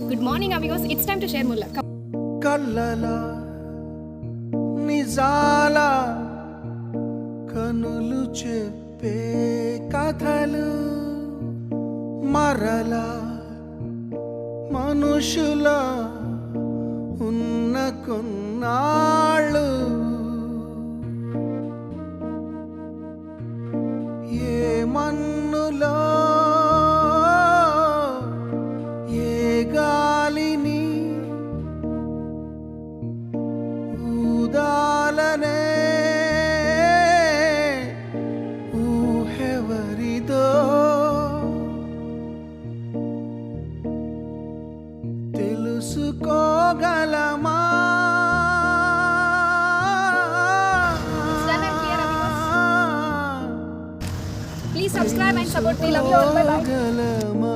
Good morning, amigos. It's time to share Mulla. కళ్ళల నిజాల కనులు చెప్పే కథలు మరల మనుషుల ఉన్న కొన్నాళ్ళు ఏ మన్నులో ఏ గాలిని ఊదాలనే ఊహెవరిదో తెలుసుకోగలమా It's done and clear, amigos. Please subscribe and support me. Love you all. Bye bye. గలమా